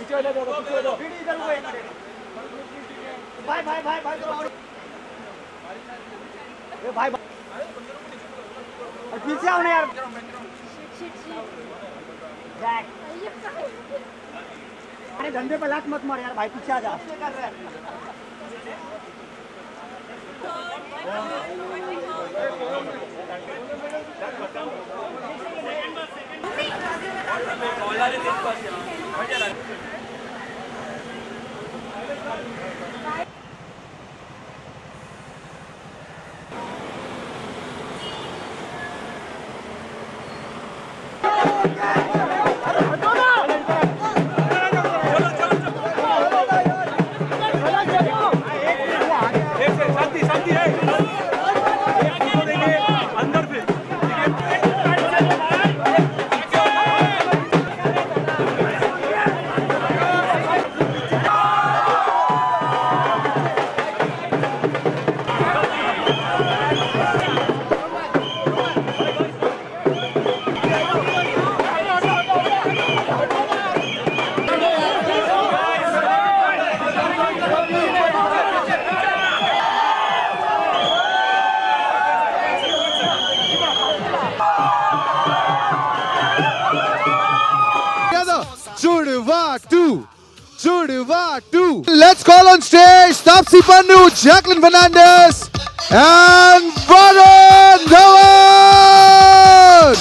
भाई भाई भाई भाई भाई पीछे आओ ना यार। अरे धंधे पे लात मत मार यार भाई, पीछे आ जा। Judva 2. Let's call on stage Taapsee Pannu, Jacqueline Fernandez, and Varun Dhawan.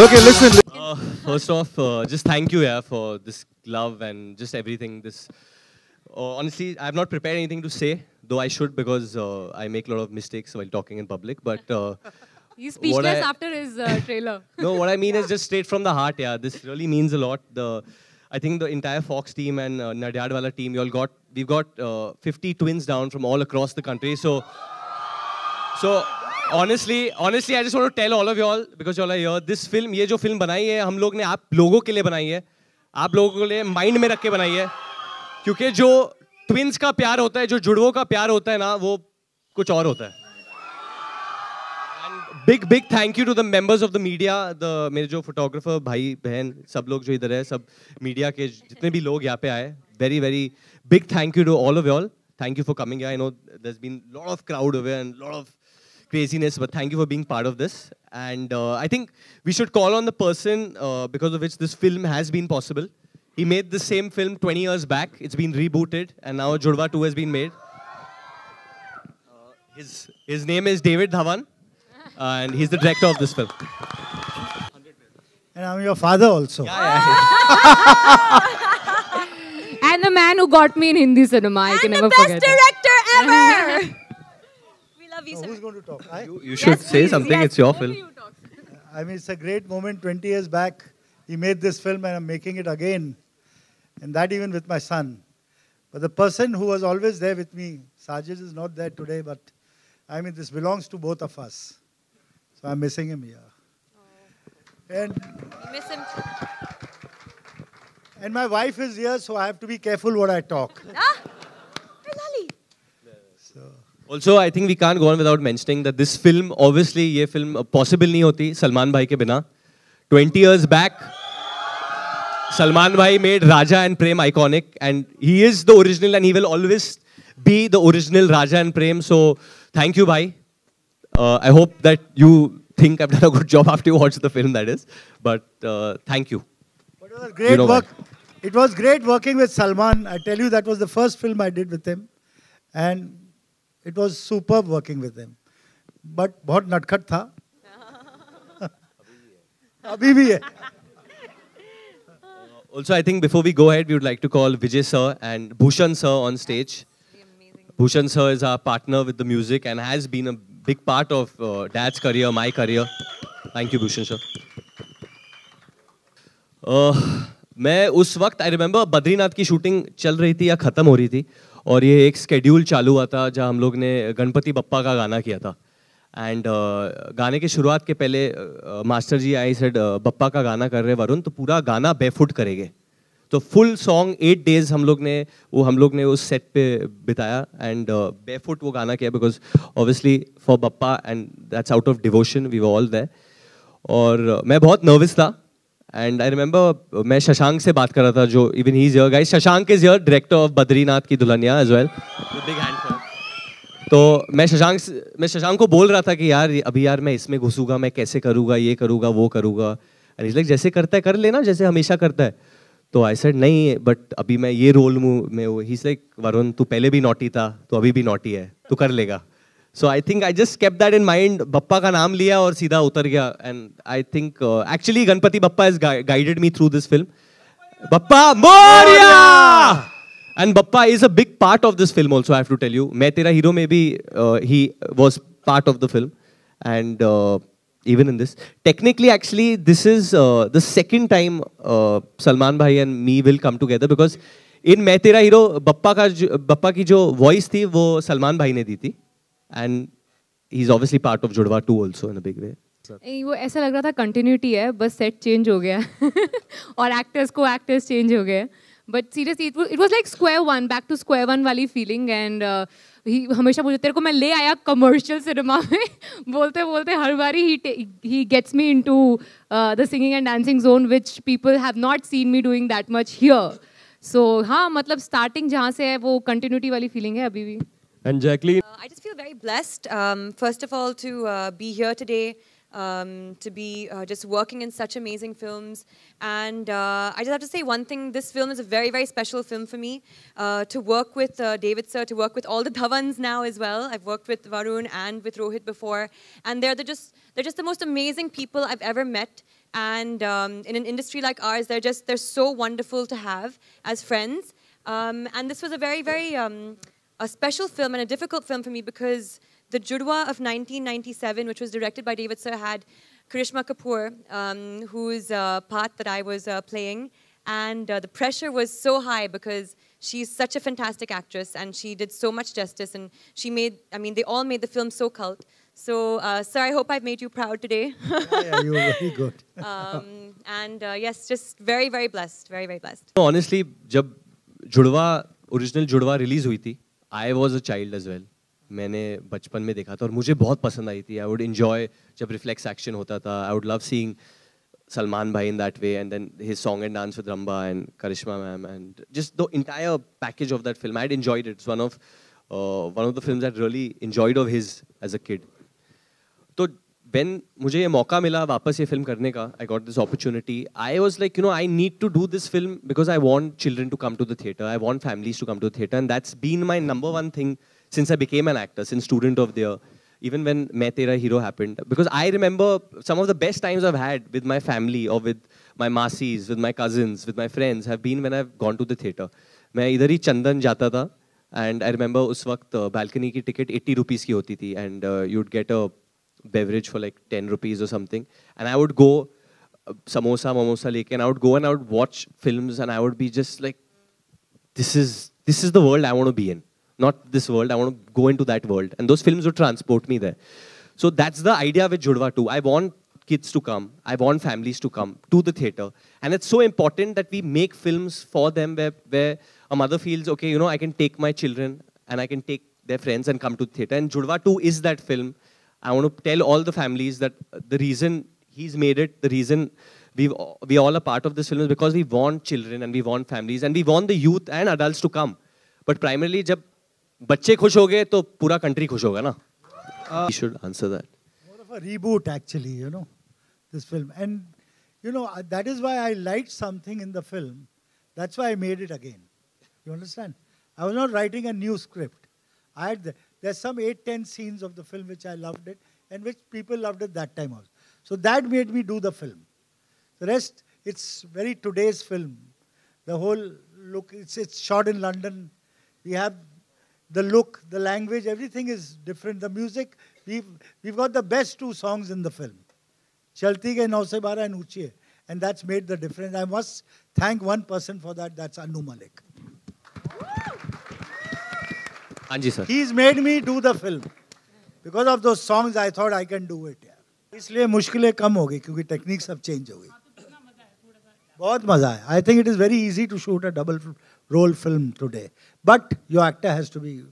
Okay, listen. First off, just thank you, for this love and just everything. This honestly, I have not prepared anything to say, though I should, because I make a lot of mistakes while talking in public. But he's speechless after his trailer. No, what I mean is just straight from the heart. Yeah, this really means a lot. I think the entire Fox team and Nadyadwala team, we've got 50 twins down from all across the country. So honestly, I just want to tell all of y'all, because y'all are here, this film, ये जो film बनाई है, हम लोग ने आप लोगों के लिए बनाई है, आप लोगों के लिए mind में रख के बनाई है, क्योंकि जो twins का प्यार होता है, जो जुड़वों का प्यार होता है ना, वो कुछ और होता है. Big thank you to the members of the media, मेरे जो photographer भाई बहन सब लोग जो इधर है, सब media के जितने भी लोग यहाँ पे आए, very big thank you to all of y'all. Thank you for coming here. I know there's been a lot of crowd over here and a lot of craziness, but thank you for being part of this. And I think we should call on the person because of which this film has been possible. He made the same film 20 years back. It's been rebooted, and now Judva 2 has been made. His name is David Dhawan. And he's the director of this film. And I'm your father also. Yeah. And the man who got me in Hindi cinema. I can never forget. And the best director ever. We love you, sir. Who's going to talk? You should say something. Yes, it's your film. I mean, it's a great moment. 20 years back, he made this film and I'm making it again. And that even with my son. But the person who was always there with me, Sajid is not there today, but I mean, this belongs to both of us. So I'm missing him here. Oh. And you miss him. And my wife is here, so I have to be careful what I talk. Where's Ali? So. Also, I think we can't go on without mentioning that this film, obviously, ये film possible नहीं होती सलमान भाई के बिना. 20 years back, Salman bhai made Raja and Prem iconic, and he is the original, and he will always be the original Raja and Prem. So, thank you, bhai. I hope that you think I've done a good job after you watch the film, that is. But thank you. But it was great work. It was great working with Salman. I tell you, that was the first film I did with him. And it was superb working with him. But बहुत नटखट था. अभी भी है. Also, I think before we go ahead, we would like to call Vijay sir and Bhushan sir on stage. Bhushan sir is our partner with the music and has been a big part of Dad's career, my career. Thank you, Bhushan sir. मैं उस वक्त I remember Badrinath की shooting चल रही थी या ख़त्म हो रही थी और ये एक स्केड्यूल चालू हुआ था जहाँ हम लोग ने गणपति बप्पा का गाना किया था. एंड गाने के शुरुआत के पहले master ji I said Bappa का गाना कर रहे वरुण तो पूरा गाना बेफुट करेंगे. तो फुल सॉन्ग 8 days हम लोग ने उस सेट पे बिताया एंड बेफुट वो गाना किया because obviously for Bappa and that's out of devotion we were all there. और मैं बहुत नर्वस था एंड आई रिमेंबर मैं शशांक से बात कर रहा था, जो even he is here guys, Shashank is here, director of Badrinath ki Dulhania as well, big hand for. तो मैं शशांक को बोल रहा था कि यार अभी यार मैं इसमें घुसूंगा, मैं कैसे करूँगा, ये करूँगा, वो करूँगा, एंड इज लाइक जैसे करता है कर लेना, जैसे हमेशा करता है। तो आई सेड नहीं, बट अभी मैं ये रोल में हूँ। ही इज लाइक वरुण तू पहले भी नॉटी था, तो अभी भी नॉटी है, तू कर लेगा। So I think I just kept that in mind, Bappa का नाम लिया और सीधा उतर गया। And I think actually Ganpati Bappa has guided me through this film. Bappa Moria! And Bappa is a big part of this film also, I have to tell you. मैं तेरा hero में भी he was part of the film. And even in this, technically actually this is the second time Salman bhai and me will come together, because in मैं तेरा hero Bappa की जो voice थी वो सलमान भाई ने दी थी. And he's obviously part of जुड़वा 2 also in a big way. वो ऐसा लग रहा था कंटिन्यूटी है, बस सेट चेंज हो गया और एक्टर्स चेंज हो गए, but seriously it was like square one, back to square one वाली फीलिंग। एंड हमेशा मुझे तेरे को मैं ले आया कमर्शियल सिनेमा में बोलते बोलते हर बारी ही gets me into the singing and dancing zone which people have not seen me doing that much here. So हाँ, मतलब स्टार्टिंग जहाँ से है वो कंटिन्यूटी वाली फीलिंग है अभी भी। And Jacqueline, I just feel very blessed, first of all, to be here today, to be just working in such amazing films. And I just have to say one thing, this film is a very, very special film for me. To work with David sir, to work with all the Dhavans now as well. I've worked with Varun and with Rohit before. And they're just the most amazing people I've ever met. And in an industry like ours, they're so wonderful to have as friends. And this was a very, very a special film and a difficult film for me, because the Judwa of 1997, which was directed by David sir, had Karishma Kapoor, whose part that I was playing, and the pressure was so high because she's such a fantastic actress and she did so much justice, and they all made the film so cult. So, sir, I hope I've made you proud today. Yeah, you were very good. And yes, just very, very blessed, very, very blessed. honestly, जब जुड़वा original जुड़वा release हुई थी, I was a child as well. मैंने बचपन में देखा था और मुझे बहुत पसंद आई थी. I would enjoy जब रिफ्लेक्स एक्शन होता था. I would love seeing Salman bhai in that way, and then his song and dance with Ramba and Karishma ma'am, and just the entire package of that film. I had enjoyed it. It's one of the films that really enjoyed of his as a kid. तो when मुझे ये मौका मिला वापस ये film करने का, I got this opportunity. I was like, I need to do this film because I want children to come to the theatre. I want families to come to the theatre, and that's been my number one thing since I became an actor, since Student of the Year. Even when Main Tera Hero happened, because I remember some of the best times I've had with my family or with my masis, with my cousins, with my friends have been when I've gone to the theatre. मैं इधर ही चंदन जाता था, and I remember उस वक्त balcony की ticket 80 rupees की होती थी, and you'd get a beverage for like 10 rupees or something, and I would go samosa leke, and I would go and I would watch films, and I would be just like, this is the world I want to be in. Not this world, I want to go into that world. And those films would transport me there. So that's the idea with Judwa 2. I want kids to come. I want families to come to the theatre. And it's so important that we make films for them where a mother feels, okay, I can take my children and I can take their friends and come to the theatre. And Judwa 2 is that film. I want to tell all the families that the reason he's made it, the reason we all are part of this film is because we want children and we want families and we want the youth and adults to come. But primarily, जब बच्चे खुश हो गए तो पूरा country खुश होगा ना. We should answer that. More of a reboot, actually, this film. And, that is why I liked something in the film. That's why I made it again. You understand? I was not writing a new script. There's some 8-10 scenes of the film which I loved it and which people loved at that time also. So that made me do the film. The rest, it's very today's film. The whole look, it's shot in London. We have the look, the language, everything is different. The music, we've got the best 2 songs in the film. Chalti Ke Naw Se Bara and Uchiye. And that's made the difference. I must thank one person for that, that's Anu Malik. Anji sir. He's made me do the film. Because of those songs, I thought I can do it. इसलिए मुश्किलें कम हो गई क्योंकि technique सब change हो गई. बहुत मजा है. I think it is very easy to shoot a double role film today. But your actor has to be,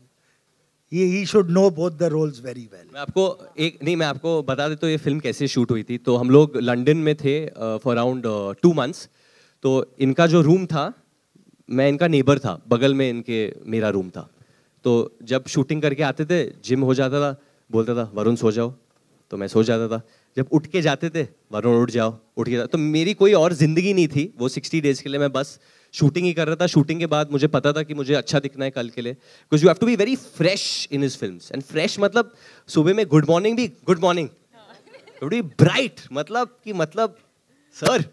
he should know both the roles very well. मैं आपको बता देता हूँ ये फिल्म कैसे शूट हुई थी. तो हम लोग लंदन में थे फॉर अराउंड 2 months. तो इनका जो रूम था, मैं इनका नेबर था, बगल में इनके मेरा रूम था. तो जब शूटिंग करके आते थे, जिम हो जाता था, बोलता था वरुण सो जाओ, तो मैं सो जाता था. जब उठ के जाते थे, वरुण उठ जाओ, उठ के तो मेरी कोई और जिंदगी नहीं थी. वो 60 days के लिए मैं बस शूटिंग ही कर रहा था. शूटिंग के बाद मुझे पता था कि मुझे अच्छा दिखना है कल के लिए, because you have to be very fresh in his films. And fresh मतलब सुबह में गुड मॉर्निंग भी गुड मॉर्निंग, बी ब्राइट मतलब सर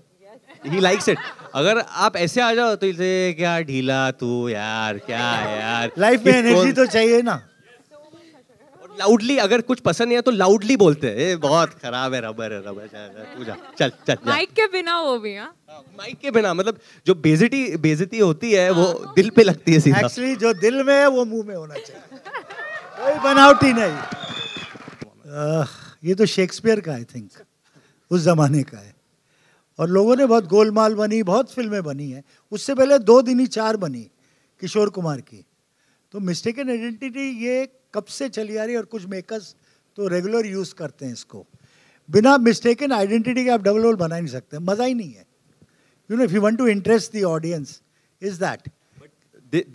ही लाइक्स इट. अगर आप ऐसे आ जाओ तो इसे क्या ढीला तू यार, क्या है यार. लाइफ में एनर्जी तो चाहिए ना. लाउडली अगर कुछ पसंद नहीं है तो लाउडली बोलते हैं, ये बहुत खराब है, रबर तू जा, चल माइक के बिना वो भी. हाँ, माइक के बिना मतलब जो बेइज्जती होती है वो दिल पे लगती है सीधा. एक्चुअली जो दिल में है वो मुंह में होना चाहिए, कोई बनावटी नहीं. ये तो शेक्सपियर का आई थिंक उस जमाने का है. और लोगों ने बहुत गोलमाल बनी, बहुत फिल्में बनी हैं. उससे पहले 2 दिन ही 4 बनी किशोर कुमार की. तो मिस्टेकन आइडेंटिटी ये कब से चली आ रही है, और कुछ मेकर्स तो रेगुलर यूज करते हैं इसको. बिना मिस्टेकन आइडेंटिटी के आप डबल रोल बना नहीं सकते, मजा ही नहीं है. You know, if you want to interest the audience is that.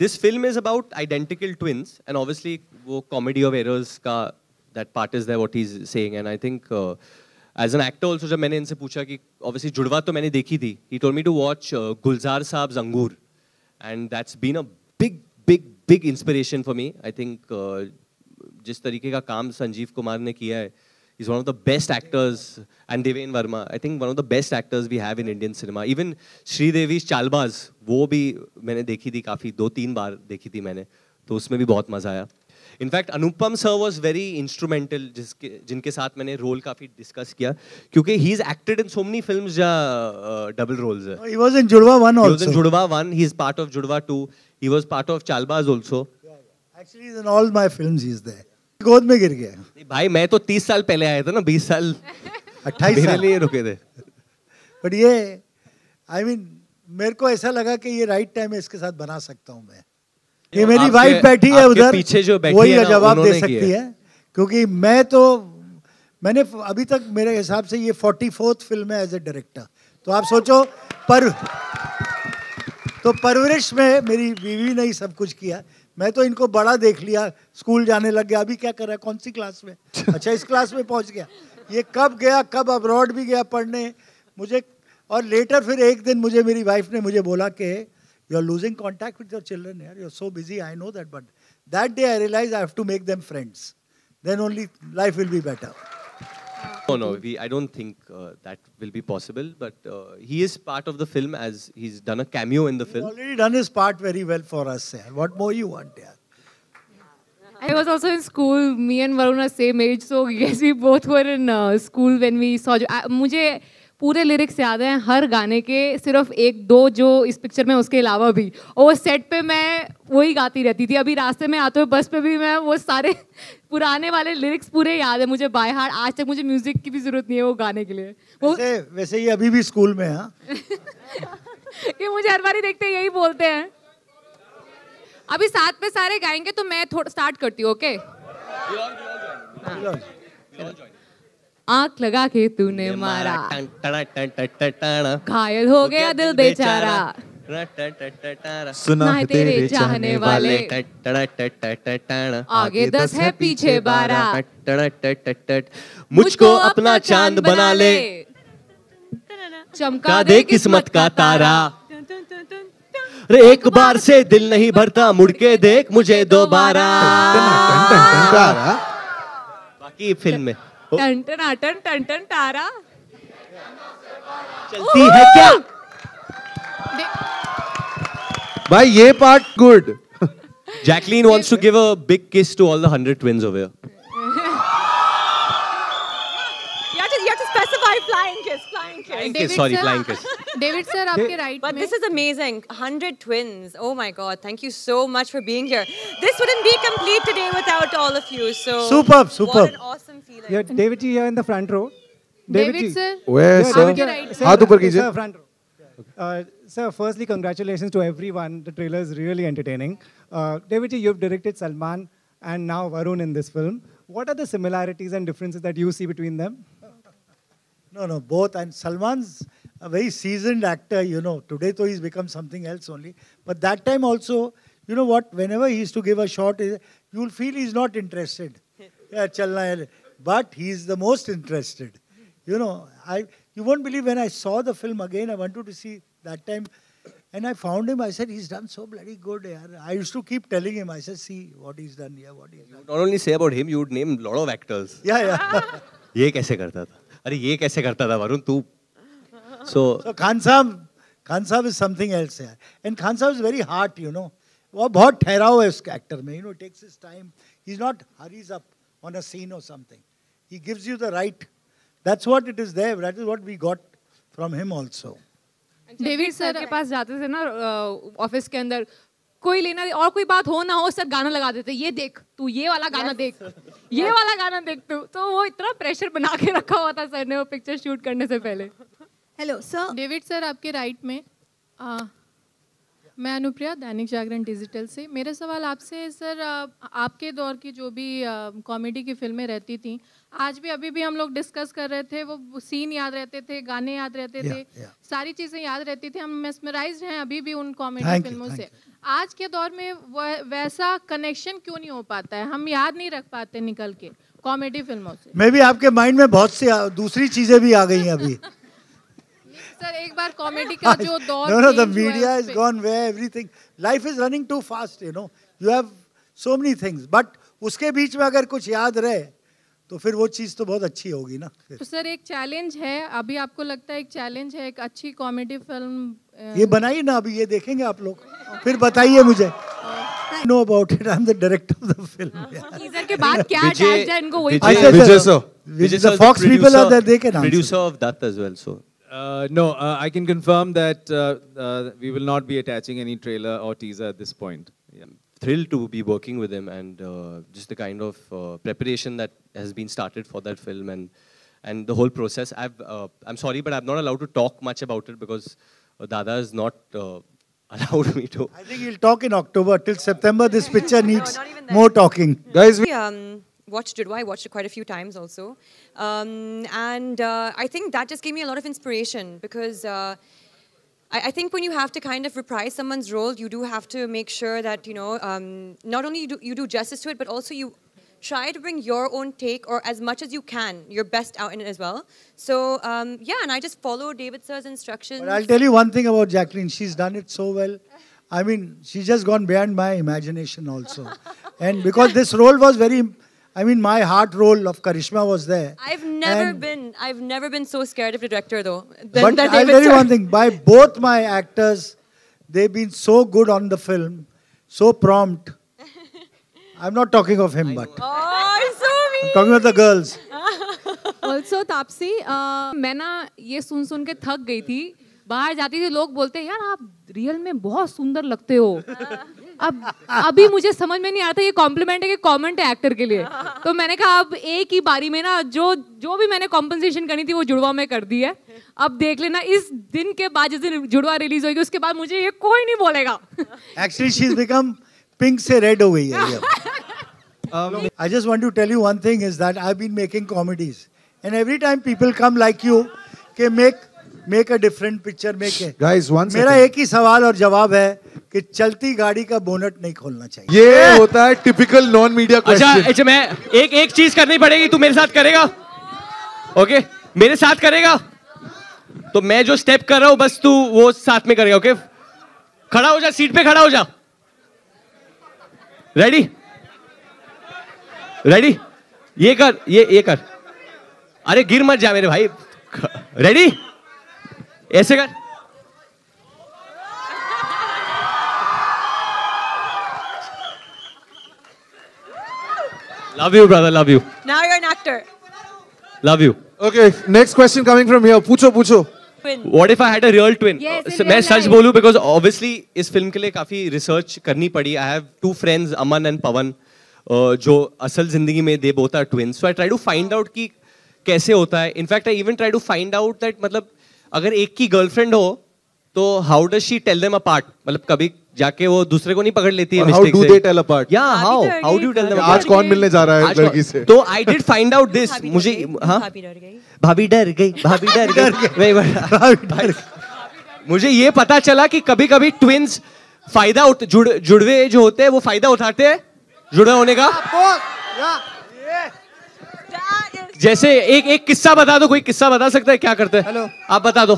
This film is about identical twins, and obviously वो comedy of errors का that part is there what he's saying. And I think as an actor also, जब मैंने इनसे पूछा कि obviously जुड़वा तो मैंने देखी थी, he told me to watch गुलजार साहब जंगूर, and that's been a big inspiration for me. I think जिस तरीके का काम संजीव कुमार ने किया है, he's one of the best actors, and Deven Verma, I think one of the best actors we have in Indian cinema. Even श्रीदेवी's Chaalbaaz, वो भी मैंने देखी थी, काफ़ी 2-3 बार देखी थी मैंने, तो उसमें भी बहुत मज़ा आया. In fact Anupam sir was very instrumental, जिनके साथ मैंने रोल काफ़ी डिस्कस किया, क्योंकि he is acted in so many films जहाँ डबल रोल्स है. He was in जुड़वा 1 also. He was in जुड़वा 1, he is part of जुड़वा 2, he was part of Chaalbaaz also. Actually he's in all my films he is there. गोद में गिर गया. भाई मैं तो 30 साल पहले आया था ना, 20 साल 28 मेरे साल लिए रुके थे. बट ये आई मीन मेरे को ऐसा लगा कि ये राइट टाइम है, इसके साथ बना सकता हूँ मैं. ये मेरी वाइफ बैठी है उधर, पीछे जो बैठी वही है ना, जवाब दे उन्होंने सकती है. क्योंकि मैंने अभी तक मेरे हिसाब से ये 44th फिल्म है एज ए डायरेक्टर. तो आप सोचो तो परवरिश में मेरी बीवी ने ही सब कुछ किया. मैं तो इनको बड़ा देख लिया, स्कूल जाने लग गया. अभी क्या कर रहा है, कौन सी क्लास में? अच्छा, इस क्लास में पहुंच गया. ये कब गया, कब अब्रॉड भी गया पढ़ने मुझे. और लेटर फिर एक दिन मुझे मेरी वाइफ ने मुझे बोला कि you are losing contact with your children यार, you are so busy. I know that, but that day I realise I have to make them friends, then only life will be better. No, I don't think that will be possible. But he is part of the film, as he's done a cameo in the He's film. already done his part very well for us. Yaar. What more you want, yaar? I was also in school. Me and Varun are same age, so yes, we both were in school when we saw. मुझे पूरे lyrics याद हैं हर गाने के, सिर्फ 1-2 जो इस picture में, उसके अलावा भी. और वो सेट पे मैं वही गाती रहती थी. अभी रास्ते में आते हुए बस पे भी मैं वो सारे पुराने वाले लिरिक्स पूरे याद है मुझे बाय हार्ट. आज तक मुझे म्यूजिक की भी जरूरत नहीं है वो गाने के लिए. वैसे ये अभी भी स्कूल में है. ये मुझे हर बार देखते यही बोलते हैं. अभी साथ में सारे गाएंगे तो मैं थोड़ा स्टार्ट करती हूँ. ओके, आंख लगा के तूने मारा, घायल हो गया दिल बेचारा, सुना है तेरे चाहने वाले, आगे 10 है पीछे 12, मुझको अपना चांद बना ले, चमका दे किस्मत का तारा. रे एक बार से दिल नहीं भरता, मुड़ के देख मुझे दोबारा. बाकी फिल्म में टन टन टन टन टन तारा चलती है क्या भाई. ये part good. Jacqueline wants to give a big kiss to all the 100 twins over here. You have to specify flying kiss. Flying kiss, sorry, flying kiss. David sir आपके राइट But में. this is amazing. 100 twins. Oh my God. Thank you so much for being here. This wouldn't be complete today without all of you. So Superb. What an awesome feeling. Yeah, David ji here in the front row. David sir, Where, Yeah, sir? David ji, right. हाथ ऊपर कीजिए. Sir, front row. Sir, firstly, congratulations to everyone. The trailer is really entertaining. David ji, you've directed Salman, and now Varun in this film. What are the similarities and differences that you see between them? No, both. And Salman's a very seasoned actor, you know. Today, though, he's become something else only. But that time also, you know what, whenever he used to give a shot, you'll feel he's not interested. Yeah, chalna hai. But he's the most interested. You know, you won't believe when I saw the film again, I wanted to see that time. And I found him, I said, he's done so bloody good. Yaar. I used to keep telling him, I said, see what he's done here, what he's done. Not only say about him, you would name a lot of actors. Yeah. ये कैसे करता था? अरे ये कैसे करता था वरुण तू? So Khan Sahab is something else. Yaar. And Khan Sahab is very hard, you know. वो बहुत ठहराव है उस actor में. You know, it takes his time. He's not hurries up on a scene or something. He gives you the right. That's what it is there. That is what we got from him also. David sir के पास जाते थे ना office के अंदर, कोई लेना और कोई बात हो ना हो, सर गाना लगा देते, ये देख तू ये वाला गाना देख, ये वाला गाना देख तू. तो वो इतना प्रेशर बना के रखा हुआ था सर ने वो पिक्चर शूट करने से पहले. Hello sir. डेविड सर आपके राइट में. मैं अनुप्रिया, दैनिक जागरण डिजिटल से. मेरा सवाल आपसे है सर, आपके दौर की जो भी कॉमेडी की फिल्में रहती थी, आज भी अभी भी हम लोग डिस्कस कर रहे थे, वो सीन याद रहते थे, गाने याद रहते थे, सारी चीज़ें याद रहती थी. हम मेस्मराइज्ड हैं अभी भी उन कॉमेडी फिल्मों से. आज के दौर में वैसा कनेक्शन क्यों नहीं हो पाता है? हम याद नहीं रख पाते निकल के कॉमेडी फिल्मों से. मे भी आपके माइंड में बहुत सी दूसरी चीजें भी आ गई हैं अभी. सर एक बार कॉमेडी का जो दौर No, the media has gone where everything. Life is running too fast, you know. You have so many things. But उसके बीच में अगर कुछ याद रहे, तो फिर वो चीज़ तो बहुत अच्छी होगी ना. तो सर एक चैलेंज है, अभी आपको लगता है एक चैलेंज है एक अच्छी कॉमेडी फिल्म ये बनाइए ना, अभी ये देखेंगे आप लोग, फिर बताइए मुझे. Know about it. I'm the director of the film. Teaser के बाद क्या अटैच है इनको वही. Vijay sir, the Fox people are there. They can answer. Producer of Dutt as well, so. No, I can confirm that we will not be attaching any trailer or teaser at this point. Yeah. Thrilled to be working with him and just the kind of preparation that has been started for that film and the whole process. I'm sorry, but I'm not allowed to talk much about it because Dada is not allowed me to. I think he'll talk in October. Till September, this picture needs more talking. Guys, watched Judwai. I watched it quite a few times also. And I think that just gave me a lot of inspiration because I think when you have to kind of reprise someone's role, you do have to make sure that, you know, not only you do justice to it, but also you try to bring your own take or as much as you can, your best out in it as well. So, yeah, and I just followed David sir's instructions. But I'll tell you one thing about Jacqueline. She's done it so well. I mean, she's just gone beyond my imagination also. And because this role was very... I mean, my heart role of Karishma was there. I've never been so scared of the director though. But I'll tell you one thing, by both my actors, they've been so good on the film, so prompt. I'm not talking of him, but I'm talking of the girls. Also, Taapsee, मैं ना ये सुन के थक गई थी. बाहर जाती थी लोग बोलते हैं यार आप रियल में बहुत सुंदर लगते हो. अब अभी मुझे समझ में नहीं आता ये कॉम्प्लीमेंट है कि कमेंट है एक्टर के लिए. तो मैंने कहा अब एक ही बारी में ना जो भी मैंने कॉम्पनसेशन करनी थी वो जुड़वा में कर दी है. अब देख लेना इस दिन के बाद जिस दिन जुड़वा रिलीज होगी उसके बाद मुझे ये कोई नहीं बोलेगा. Actually, she's become pink से red हो गई है. I just want to tell you one thing is that I've been making comedies and every time people come like you के make a different picture, make it. Guys, one second. मेरा एक ही सवाल और जवाब है कि चलती गाड़ी का बोनट नहीं खोलना चाहिए. ये होता है typical non-media question. अच्छा मैं एक चीज करनी पड़ेगी. तू मेरे साथ करेगा? ओके मेरे साथ करेगा? तो मैं जो स्टेप कर रहा हूँ बस तू वो साथ में करेगा. ओके खड़ा हो जा, सीट पे खड़ा हो जा. रेडी? रेडी? ये कर. अरे गिर मत जा मेरे भाई. रेडी? ऐसे कर. Love you, brother. Love you. Now you're an actor. Love you. Okay, next question coming from here. पूछो. What if I had a real twin? Yes, मैं सच बोलूं because obviously इस फिल्म के लिए काफी research करनी पड़ी. I have two friends, Aman and Pawan, जो असल जिंदगी में they both are twins. So I try to find out कि कैसे होता है. In fact, I even try to find out that मतलब अगर एक की गर्लफ्रेंड हो तो how does she tell them apart? मतलब कभी जाके वो दूसरे को नहीं पकड़ लेती है How मिस्टेक do से? they tell apart? Yeah, how do you tell them? आज कौन मिलने जा रहा है लड़की से? तो I did find out this. मुझे हाँ भाभी डर गई भाभी डर गई मुझे ये पता चला कि कभी कभी ट्विंस फायदा जुड़वे जो होते हैं वो फायदा उठाते हैं जुड़वा होने का। जैसे एक किस्सा बता दो, कोई किस्सा बता सकता है क्या करते हैं? हेलो, आप बता दो।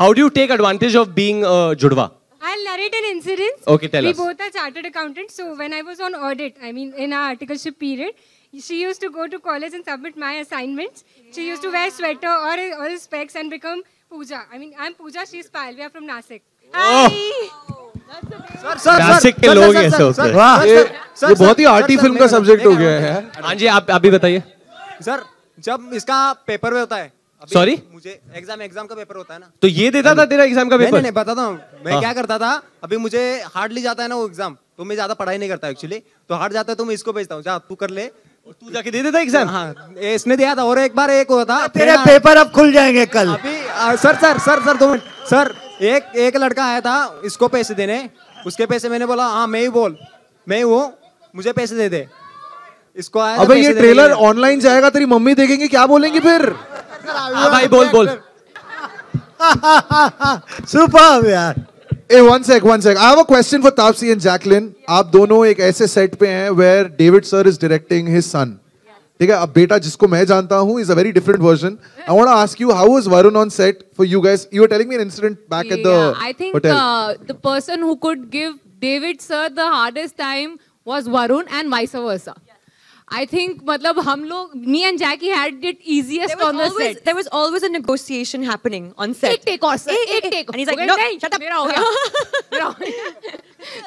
How do you take advantage of being जुड़वा? I'll narrate an incident. Okay, tell us. We both are chartered accountants. So when I was on audit, I mean in our articleship period, she used to go to college and submit my assignments. She used to wear sweater or specs and become Pooja. I mean, I'm Pooja, she's Payal. We are from Nasik. Nashik के लोग ऐसे होते हैं। वाह, ये बहुत ही arty film का subject हो गया है। हाँ जी, आप भी बताइए। सर जब इसका पेपर में होता है, सॉरी मुझे एग्जाम का पेपर होता है ना, तो ये देता था तेरा एग्जाम का पेपर? नहीं बताता हूँ मैं क्या करता था। अभी मुझे हार्डली जाता है ना वो एग्जाम, तो मैं ज्यादा पढ़ाई नहीं करता एक्चुअली, तो हार्ड जाता है तो मैं इसको भेजता हूँ, जा तू कर ले, तू जाके दे देता एग्जाम? हाँ, इसने दिया था। और एक बार एक हुआ था, तेरे पेपर अब खुल जाएंगे कल। अभी सर 2 मिनट सर, एक लड़का आया था इसको पैसे देने, उसके पैसे मैंने बोला हाँ मैं ही हूँ, मुझे पैसे दे दे। इसको आया। अबे ये ट्रेलर ऑनलाइन जाएगा, तेरी मम्मी देखेंगे, क्या बोलेंगी फिर? हाँ भाई बोल। सुपर यार। Hey, one sec. I have a question for Taapsee and Jacqueline. आप दोनों एक ऐसे सेट पे हैं where David sir is directing his son. ठीक है, अब बेटा जिसको मैं जानता हूँ is a very different version. I want to ask you, how was Varun on set for you guys? You were telling me an incident back at the I think hotel. The person who could give David sir the hardest time was Varun and vice versa. I think, मतलब हम लोग, me and Jackie had it easiest on the set. There was always a negotiation happening on set. एक take और sir, एक take. And he's like, no, shut up. मेरा हो गया.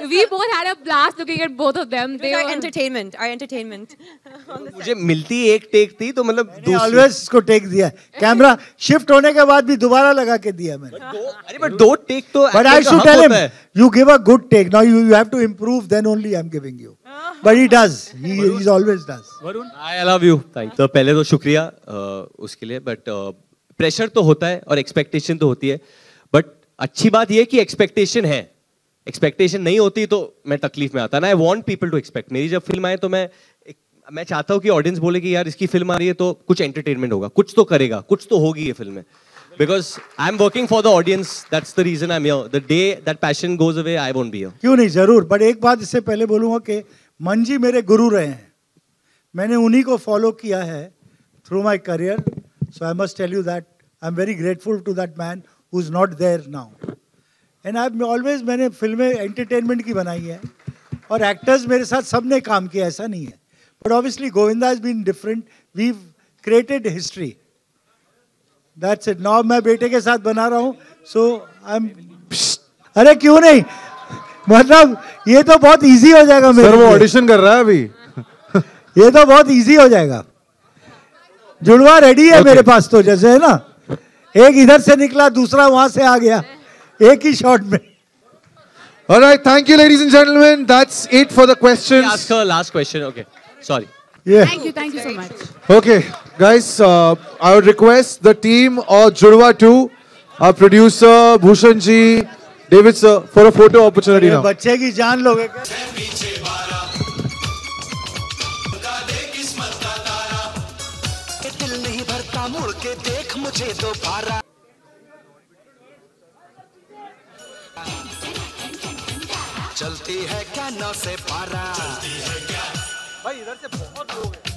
We both had a blast looking at both of them. They were our entertainment. मुझे मिलती एक take थी तो मतलब ऑलवेज इसको टेक दिया, कैमरा शिफ्ट होने के बाद भी दोबारा लगा के दिया मैंने। अरे बट 2 टेक तो But I should tell him, you give a good take. Now you have to improve. Then only I'm giving you. But he does. He always does. I love you. Thank you. तो पहले तो शुक्रिया उसके लिए, but pressure तो होता है और एक्सपेक्टेशन तो होती है, बट अच्छी बात ये है कि एक्सपेक्टेशन है। एक्सपेक्टेशन नहीं होती तो मैं तकलीफ में आता ना। I want people to expect. मेरी जब फिल्म आए तो मैं चाहता हूँ कि ऑडियंस बोले कि यार इसकी फिल्म आ रही है तो कुछ एंटरटेनमेंट होगा, कुछ तो करेगा, कुछ तो होगी ये फिल्म में। Because I'm working for the audience. That's the reason I'm here. The day that passion goes away, I won't be here. क्यों नहीं, जरूर। बट एक बात इससे पहले बोलूँगा कि मंजी मेरे गुरु रहे हैं, मैंने उन्हीं को फॉलो किया है through my career. So I must tell you that I am very grateful to that man who is not there now. And I always, मैंने फिल्में एंटरटेनमेंट की बनाई है और एक्टर्स मेरे साथ सब ने काम किया, ऐसा नहीं है। But obviously Govinda has been different, we created history, that's it. Now मैं बेटे के साथ बना रहा हूँ, सो आई एम, अरे क्यों नहीं, मतलब ये तो बहुत इजी हो जाएगा मेरे सर। वो लिए। ऑडिशन कर रहा है अभी। ये तो बहुत इजी हो जाएगा। जुड़वा रेडी है मेरे पास तो, जैसे है ना, एक इधर से निकला दूसरा वहां से आ गया एक ही शॉट में। All right, thank you, ladies and gentlemen. That's it for the questions. Ask her last question. Okay, sorry. Yeah. Thank you so much. Okay, guys, I would request the team of Judwa 2, our producer Bhushan ji, David sir, for a photo opportunity now. बच्चे की जान लोगे क्या? दिल नहीं भरता, मुड़ के देख मुझे दोबारा। चलती है क्या 9 से 12? भाई इधर से बहुत लोग हैं।